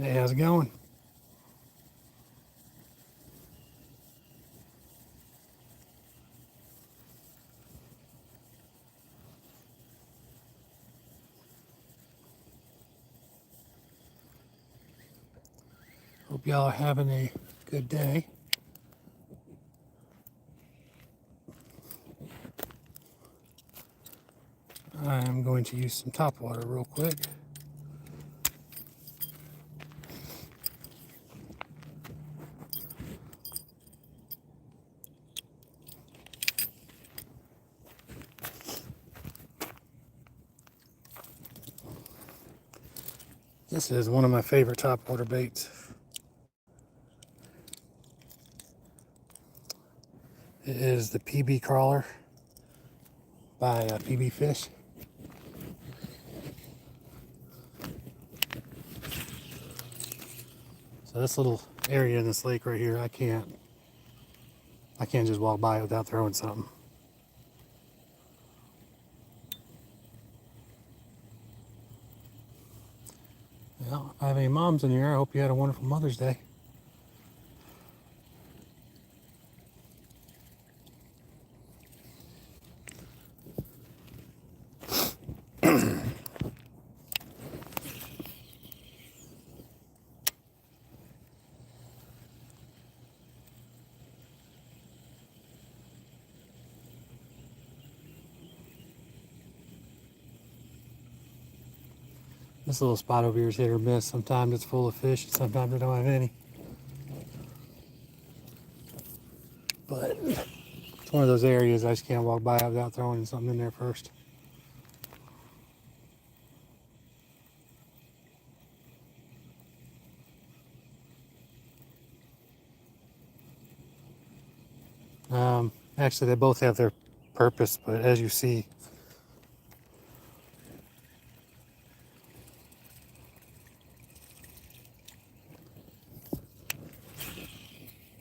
Hey, how's it going? Hope y'all are having a good day. I'm going to use some top water real quick. This is one of my favorite top water baits. It is the PB Crawler by PB Fish. So this little area in this lake right here, I can't just walk by it without throwing something. Well, if I have any moms in here, I hope you had a wonderful Mother's Day. This little spot over here is hit or miss. Sometimes it's full of fish, and sometimes I don't have any. But it's one of those areas I just can't walk by without throwing something in there first. Actually, they both have their purpose, but as you see,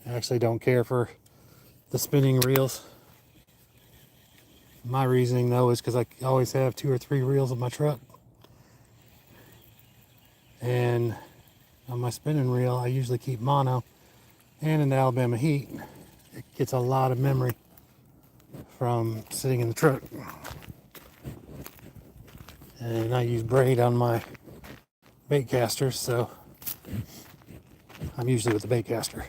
I actually don't care for the spinning reels. My reasoning, though, is because I always have 2 or 3 reels in my truck. And on my spinning reel, I usually keep mono. And in the Alabama heat, it gets a lot of memory from sitting in the truck. And I use braid on my bait casters, so I'm usually with the bait caster.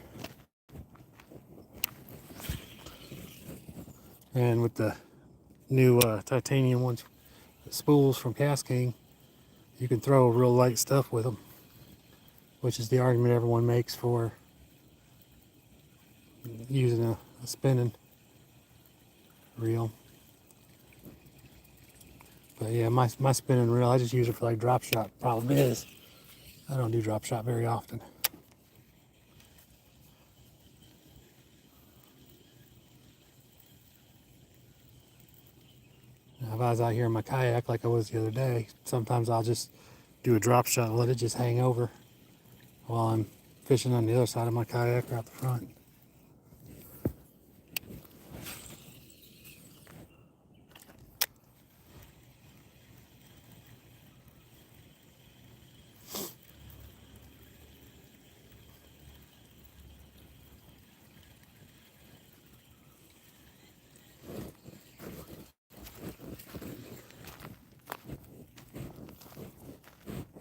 And with the new titanium ones, spools from Cascade, you can throw real light stuff with them, which is the argument everyone makes for using a spinning reel. But yeah, my spinning reel, I just use it for like drop shot. Problem is, I don't do drop shot very often. Now, if I was out here in my kayak like I was the other day, sometimes I'll just do a drop shot and let it just hang over while I'm fishing on the other side of my kayak or out the front.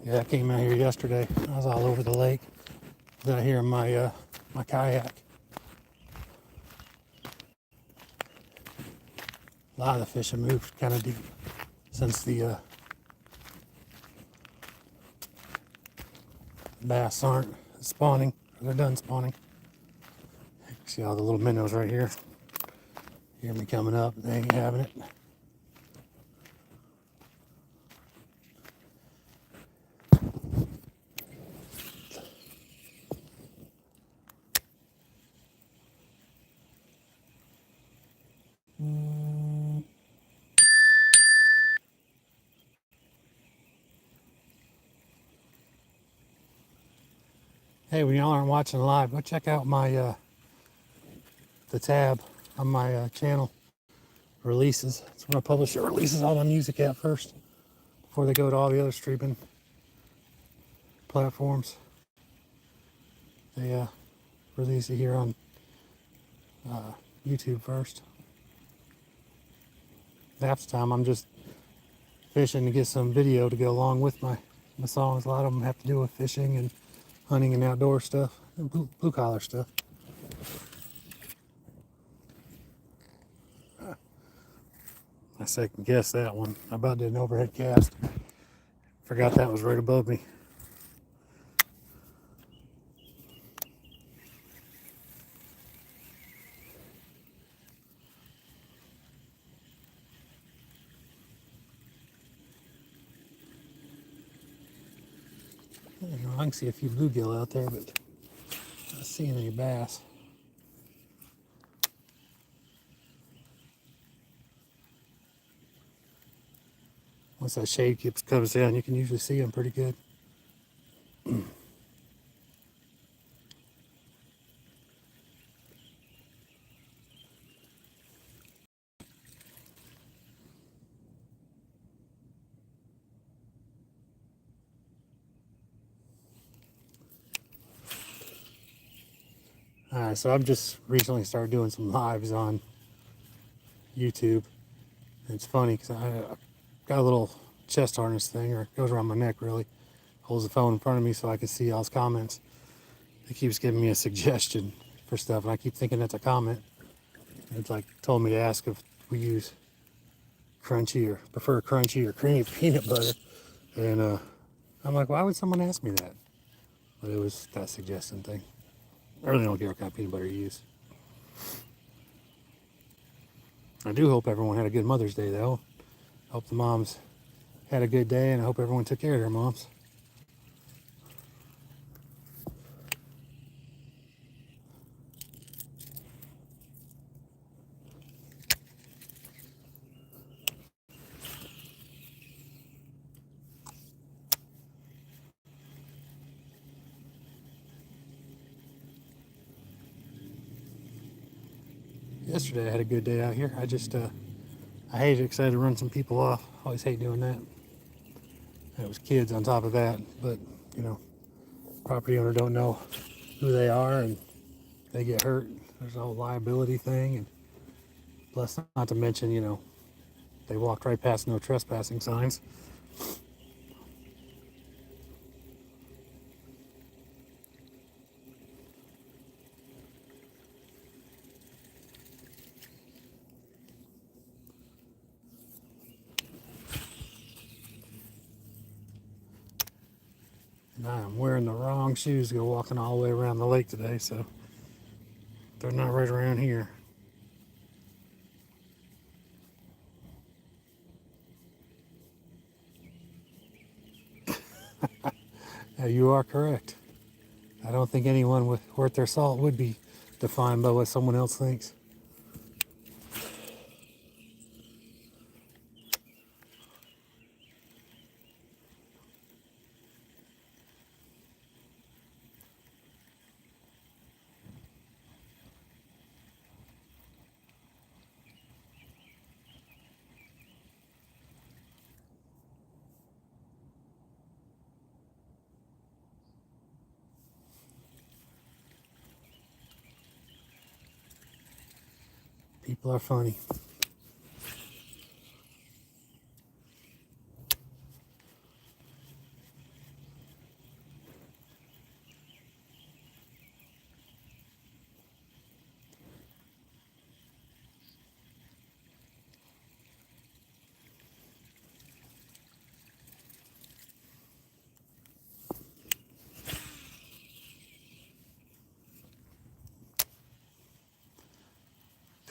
Yeah, I came out here yesterday. I was all over the lake. I was out here in my my kayak. A lot of the fish have moved kind of deep since the bass aren't spawning. They're done spawning. See all the little minnows right here. Hear me coming up. They ain't having it. Hey, when y'all aren't watching live, go check out my the tab on my channel, releases. It's where I publish the releases all my music at first before they go to all the other streaming platforms. they release it here on YouTube first. Half the time I'm just fishing to get some video to go along with my songs. A lot of them have to do with fishing and hunting and outdoor stuff and blue collar stuff. I second guessed that one. I about did an overhead cast. Forgot that was right above me. I can see a few bluegill out there, but not seeing any bass. Once that shade comes down, you can usually see them pretty good. Alright, so I've just recently started doing some lives on YouTube. And it's funny because I got a little chest harness thing, or it goes around my neck really. Holds the phone in front of me so I can see y'all's comments. It keeps giving me a suggestion for stuff, and I keep thinking that's a comment. It's like told me to ask if we use crunchy or prefer crunchy or creamy peanut butter. And I'm like, why would someone ask me that? But it was that suggestion thing. I really don't care what kind of peanut butter you use. I do hope everyone had a good Mother's Day, though. I hope the moms had a good day, and I hope everyone took care of their moms. Yesterday I had a good day out here. I just, I hate it because I had to run some people off. I always hate doing that. And it was kids on top of that, but, you know, property owner don't know who they are, and they get hurt. There's a whole liability thing, and plus, not to mention, you know, they walked right past no trespassing signs. And I'm wearing the wrong shoes to go walking all the way around the lake today, so they're not right around here. You are correct. I don't think anyone worth their salt would be defined by what someone else thinks. People are funny.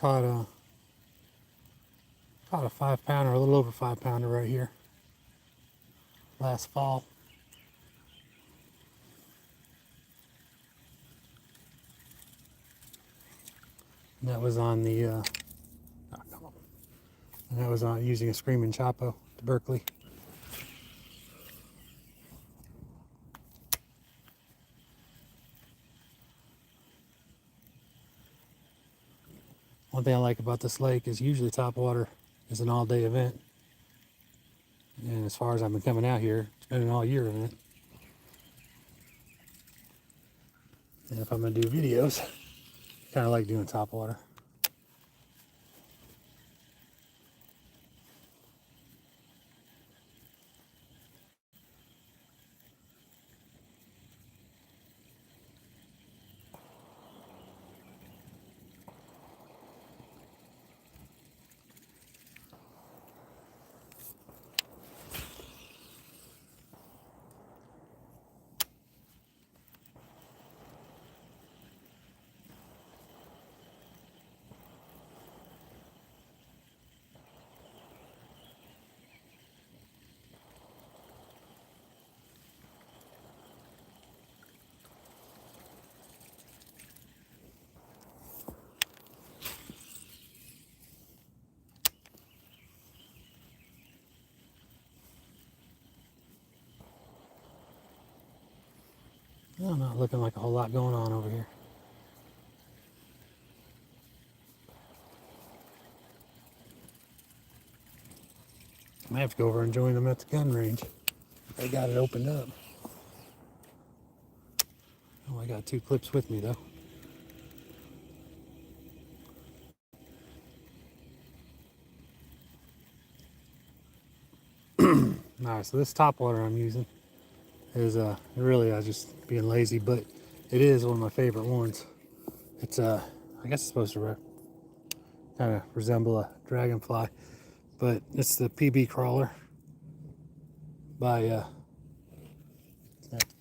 Caught a 5-pounder, a little over 5-pounder right here last fall. And that was on the and that was on using a Screaming Chapo to Berkeley. One thing I like about this lake is usually topwater is an all-day event. And as far as I've been coming out here, it's been an all-year event. And if I'm gonna do videos, kind of like doing top water. Well, not looking like a whole lot going on over here. I might have to go over and join them at the gun range. They got it opened up. Oh, I got 2 clips with me though. Alright, so this top water I'm using is really I was just being lazy, but it is one of my favorite ones. It's I guess it's supposed to kind of resemble a dragonfly, but it's the PB crawler by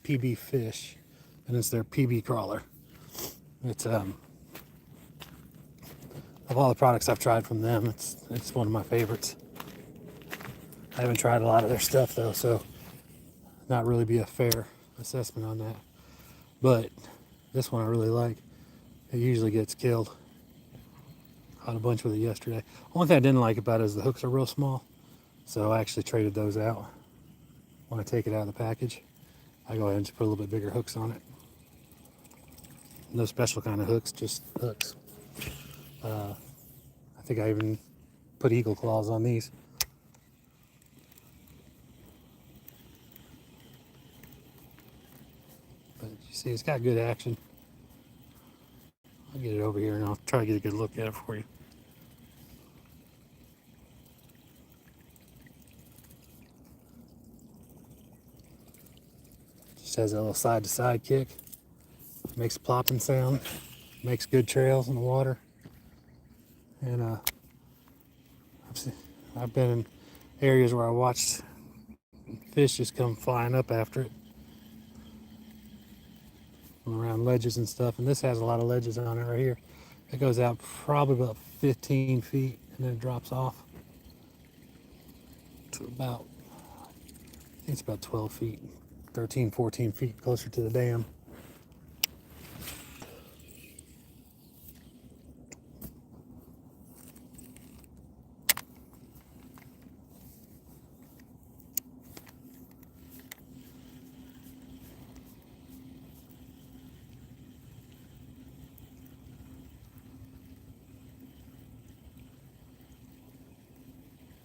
PB Fish, and it's their PB crawler. It's of all the products I've tried from them, it's one of my favorites. I haven't tried a lot of their stuff though, so not really be a fair assessment on that. But this one I really like. It usually gets killed. Caught a bunch with it yesterday. Only thing I didn't like about it is the hooks are real small, so I actually traded those out. When I take it out of the package, I go ahead and just put a little bit bigger hooks on it. No special kind of hooks, just hooks. I think I even put eagle claws on these. But you see, it's got good action. I'll get it over here and I'll try to get a good look at it for you. Just has a little side-to-side kick. Makes a plopping sound. Makes good trails in the water. And I've been in areas where I watched fish just come flying up after it. From around ledges and stuff. And this has a lot of ledges on it right here. It goes out probably about 15 feet and then it drops off to about, I think it's about 12 feet, 13, 14 feet closer to the dam.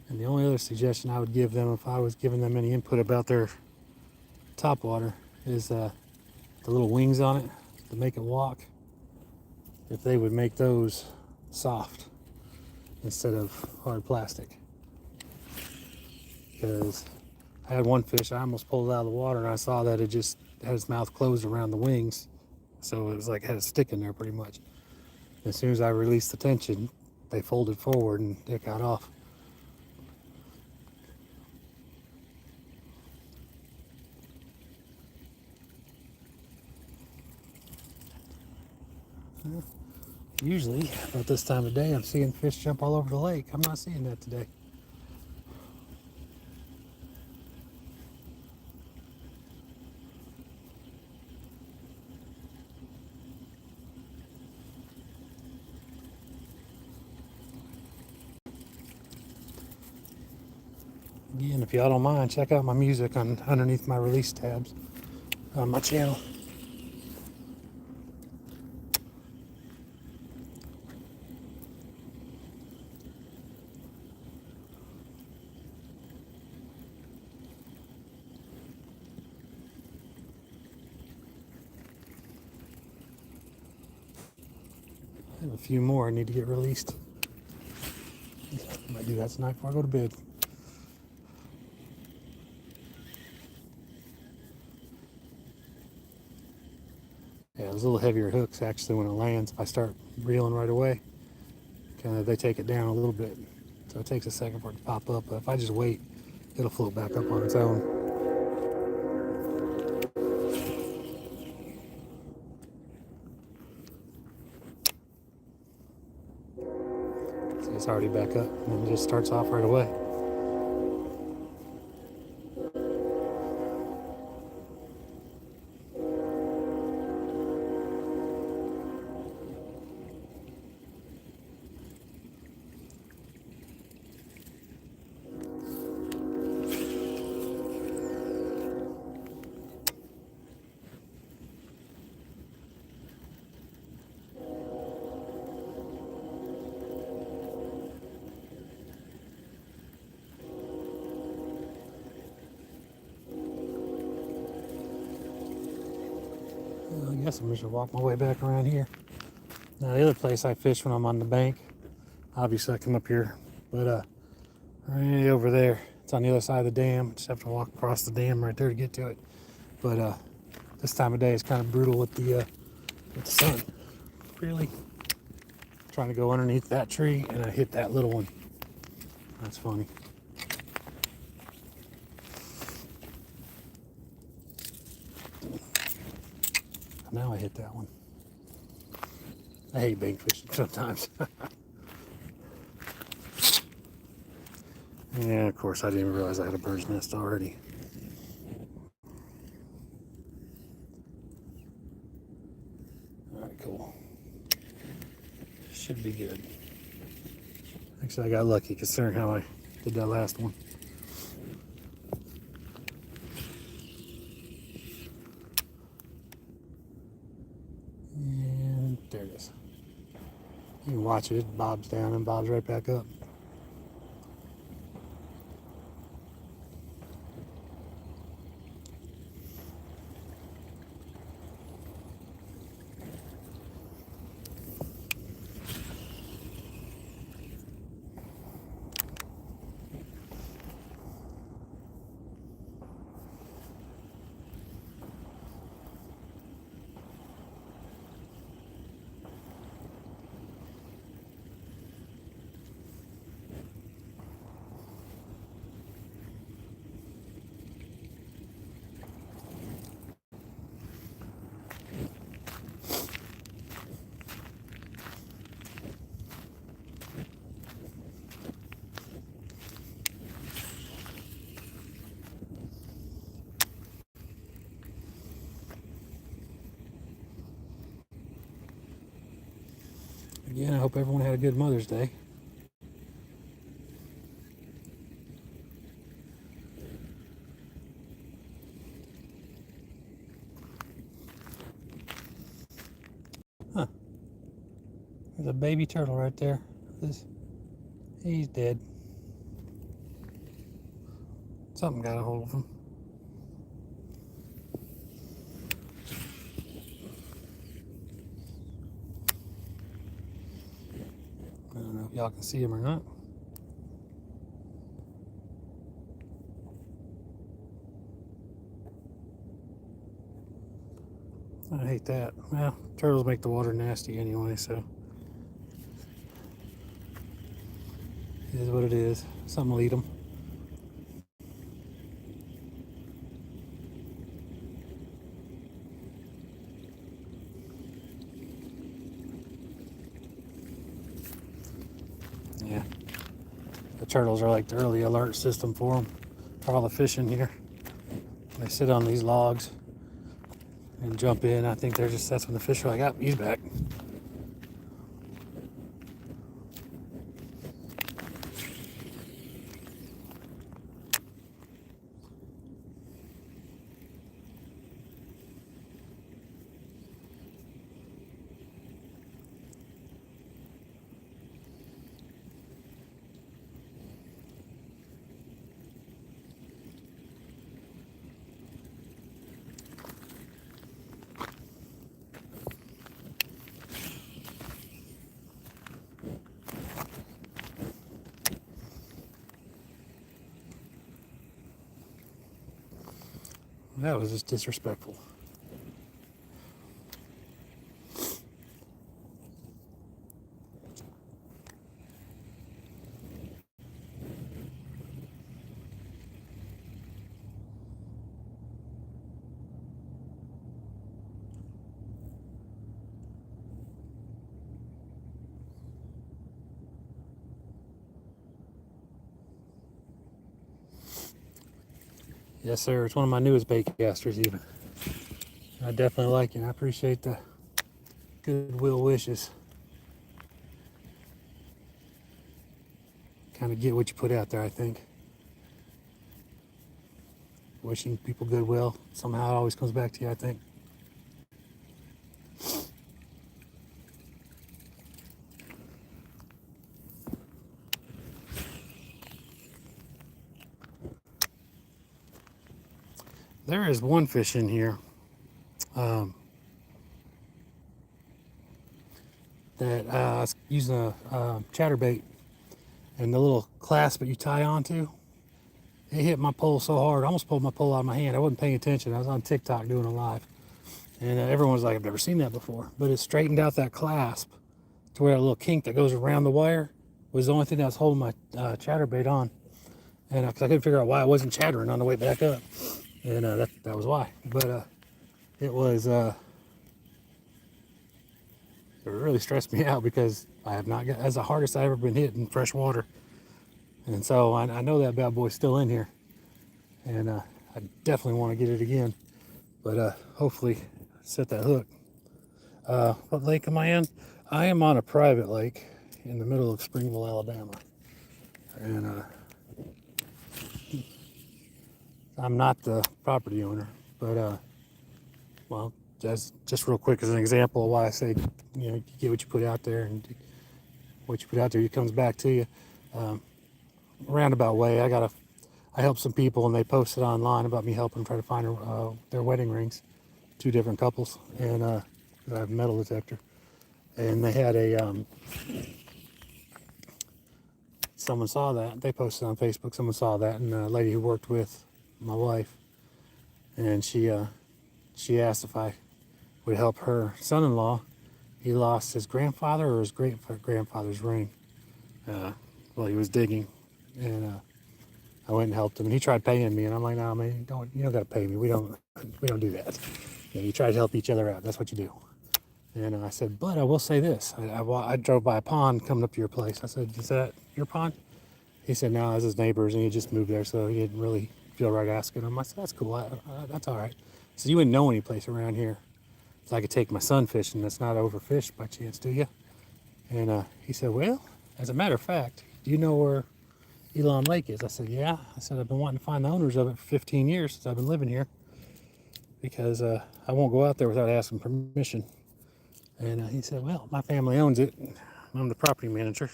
And the only other suggestion I would give them if I was giving them any input about their top water is the little wings on it to make it walk. If they would make those soft instead of hard plastic. Because I had one fish, I almost pulled it out of the water and I saw that it just had its mouth closed around the wings. So it was like it had a stick in there pretty much. As soon as I released the tension, they folded forward and it got off. Usually, about this time of day, I'm seeing fish jump all over the lake. I'm not seeing that today. Again, if y'all don't mind, check out my music underneath my release tabs on my channel. A few more I need to get released. I might do that tonight before I go to bed. Yeah, those little heavier hooks actually, when it lands, if I start reeling right away, kind of they take it down a little bit. So it takes a second for it to pop up, but if I just wait, it'll float back up on its own. See, it's already back up, and it just starts off right away. I guess I'm just gonna walk my way back around here. Now the other place I fish when I'm on the bank, obviously I come up here, but right over there, it's on the other side of the dam. Just have to walk across the dam right there to get to it. But this time of day is kind of brutal with the sun. Really trying to go underneath that tree, and I hit that little one. That's funny. Now I hit that one. I hate bank fishing sometimes. Yeah, of course, I didn't even realize I had a bird's nest already. Alright, cool. Should be good. Actually, I got lucky considering how I did that last one. And there it is. You can watch it. It bobs down and bobs right back up. Again, I hope everyone had a good Mother's Day. Huh. There's a baby turtle right there. He's dead. Something got a hold of him. I don't know if y'all can see him or not. I hate that. Well, turtles make the water nasty anyway, so it is what it is. Something will eat them. Yeah. The turtles are like the early alert system for them, for all the fish in here. They sit on these logs and jump in. I think that's when the fish are like, oh, he's back. That was just disrespectful. Yes, sir. It's one of my newest bait casters, even. I definitely like it. I appreciate the goodwill wishes. Kind of get what you put out there, I think. Wishing people goodwill. Somehow it always comes back to you, I think. There is one fish in here that I was using a chatterbait, and the little clasp that you tie onto, it hit my pole so hard, I almost pulled my pole out of my hand. I wasn't paying attention. I was on TikTok doing a live, and everyone was like, I've never seen that before. But it straightened out that clasp to where a little kink that goes around the wire was the only thing that was holding my chatterbait on. And because I couldn't figure out why it wasn't chattering on the way back up. And that was why. But it was, it really stressed me out because I have not got, that's the hardest I've ever been hit in fresh water. And so I know that bad boy's still in here. And I definitely want to get it again. But hopefully set that hook. What lake am I in? I am on a private lake in the middle of Springville, Alabama. And I'm not the property owner, but well, just real quick as an example of why I say, you get what you put out there, and what you put out there, it comes back to you. Roundabout way, I helped some people, and they posted online about me helping try to find their wedding rings, 2 different couples, and I have a metal detector, and they had someone saw that, they posted on Facebook, someone saw that, and a lady who worked with my wife, and she asked if I would help her son-in-law. He lost his grandfather or his great-grandfather's ring while he was digging, and I went and helped him, and he tried paying me, and I'm like, no, man, you don't got to pay me. We don't do that. You try to help each other out. That's what you do. And I said, but I will say this. I drove by a pond coming up to your place. I said, is that your pond? He said, no, it's his neighbor's, and he just moved there, so he didn't really feel right asking him. I said, that's cool. That's all right. So you wouldn't know any place around here, so I could take my son fishing. That's not overfished by chance, do you? And he said, well, as a matter of fact, do you know where Elon Lake is? I said, yeah. I said, I've been wanting to find the owners of it for 15 years since I've been living here, because I won't go out there without asking permission. And he said, well, my family owns it. I'm the property manager.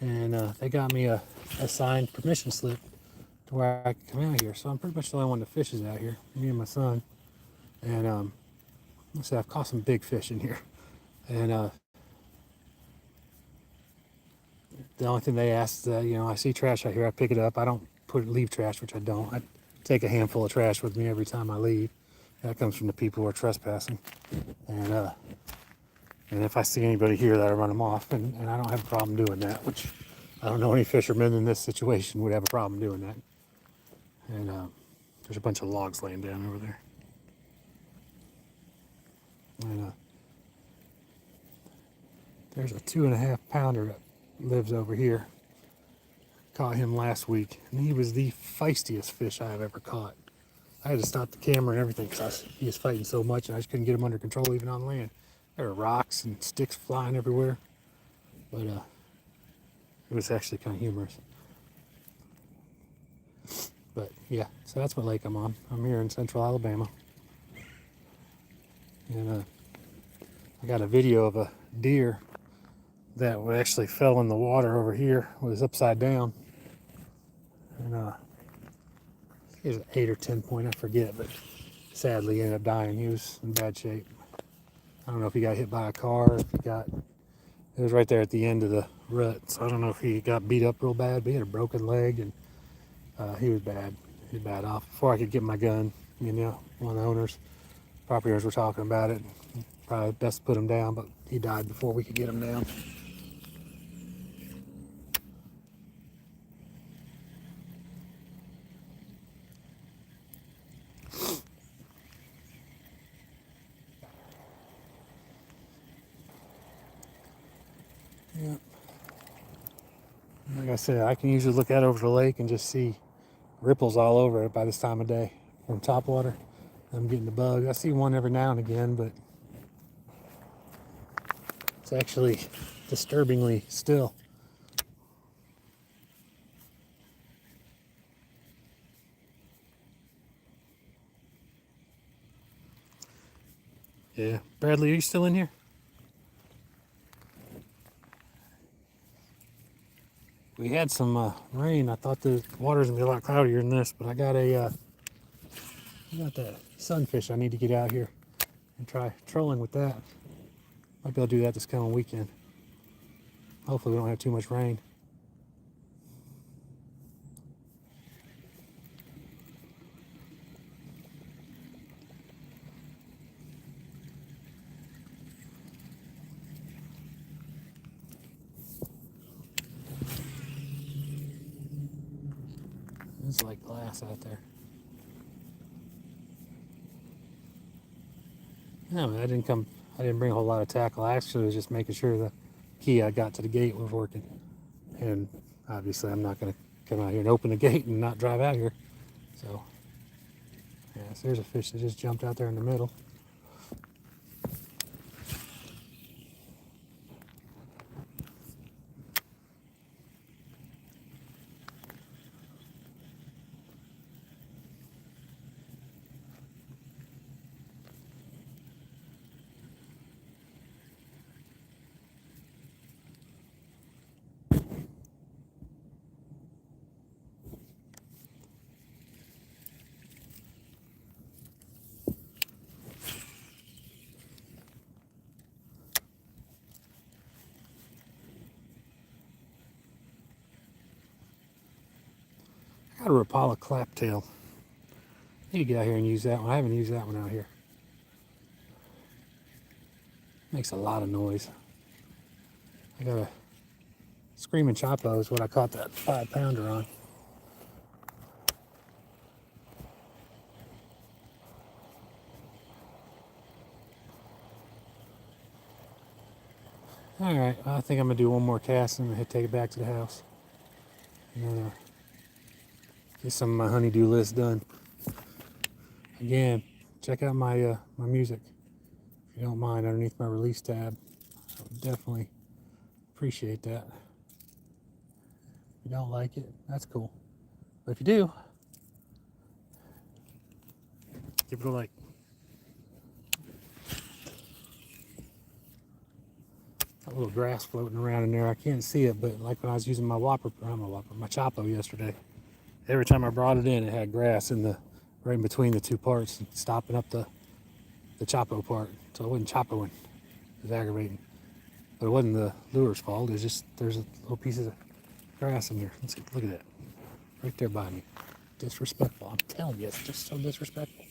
And they got me a signed permission slip to where I can come out here. So I'm pretty much the only one that fishes out here, me and my son. And let's say I've caught some big fish in here. And the only thing they ask is, I see trash out here, I pick it up. I don't leave trash, which I don't. I take a handful of trash with me every time I leave. That comes from the people who are trespassing. And if I see anybody here, that I run them off, and I don't have a problem doing that, which I don't know any fishermen in this situation would have a problem doing that. And there's a bunch of logs laying down over there. And there's a 2.5 pounder that lives over here. Caught him last week, and he was the feistiest fish I have ever caught. I had to stop the camera and everything because he was fighting so much, and I just couldn't get him under control even on land. There were rocks and sticks flying everywhere, but it was actually kind of humorous. But yeah, so that's what lake I'm on. I'm here in central Alabama, and I got a video of a deer that actually fell in the water over here. It was upside down, and he was an 8 or 10 point, I forget, but sadly he ended up dying. He was in bad shape. I don't know if he got hit by a car, it was right there at the end of the rut, so I don't know if he got beat up real bad, but he had a broken leg, and he was bad. He was bad off. Before I could get my gun, Me and one of the owners, property owners, were talking about it. Probably best to put him down, but he died before we could get him down. Yeah. Like I said, I can usually look out over the lake and just see ripples all over it by this time of day from topwater. I'm getting the bug. I see one every now and again, but it's actually disturbingly still. Yeah. Bradley, are you still in here? We had some rain. I thought the water's gonna be a lot cloudier than this, but I got that sunfish I need to get out here and try trolling with that. Might be able to do that this coming weekend. Hopefully we don't have too much rain. It's like glass out there. No, I didn't bring a whole lot of tackle. I actually was just making sure the key I got to the gate was working. And obviously I'm not going to come out here and open the gate and not drive out here. So, yeah, so there's a fish that just jumped out there in the middle. I got a Rapala claptail. I need to get out here and use that one. I haven't used that one out here. Makes a lot of noise. I got a Screaming Chapo is what I caught that 5-pounder on. All right, I think I'm gonna do one more cast and I'm gonna take it back to the house. And get some of my honeydew list done. Again, check out my my music if you don't mind underneath my release tab. I would definitely appreciate that. If you don't like it, that's cool. But if you do, give it a like. That little grass floating around in there, I can't see it, but like when I was using my my Chapo yesterday, every time I brought it in, it had grass in the right in between the two parts, stopping up the Chapo part. So it wasn't Chapoing. It was aggravating. But it wasn't the lure's fault. It's just there's a little piece of grass in here. Let's see, look at that. Right there by me. Disrespectful. I'm telling you, it's just so disrespectful.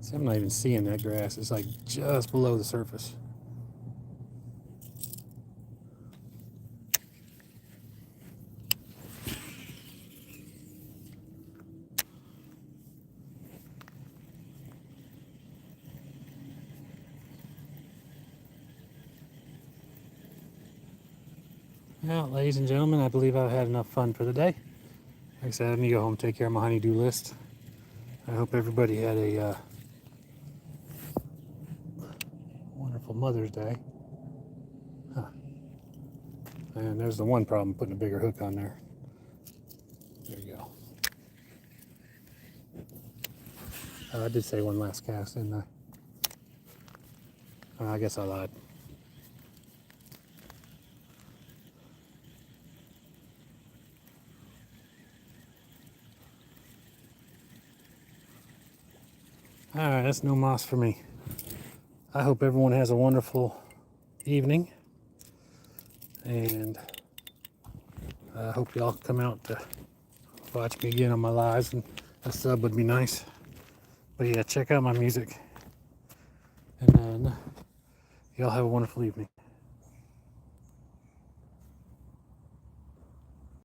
See, I'm not even seeing that grass. It's like just below the surface. Well, ladies and gentlemen, I believe I've had enough fun for the day. Like I said, I need to go home and take care of my honey-do list. I hope everybody had a wonderful Mother's Day. Huh. And there's the one problem, putting a bigger hook on there. There you go. I did say one last cast, didn't I? I guess I lied. Alright, that's no moss for me. I hope everyone has a wonderful evening. And I hope y'all come out to watch me again on my lives. And a sub would be nice. But yeah, check out my music. And then y'all have a wonderful evening.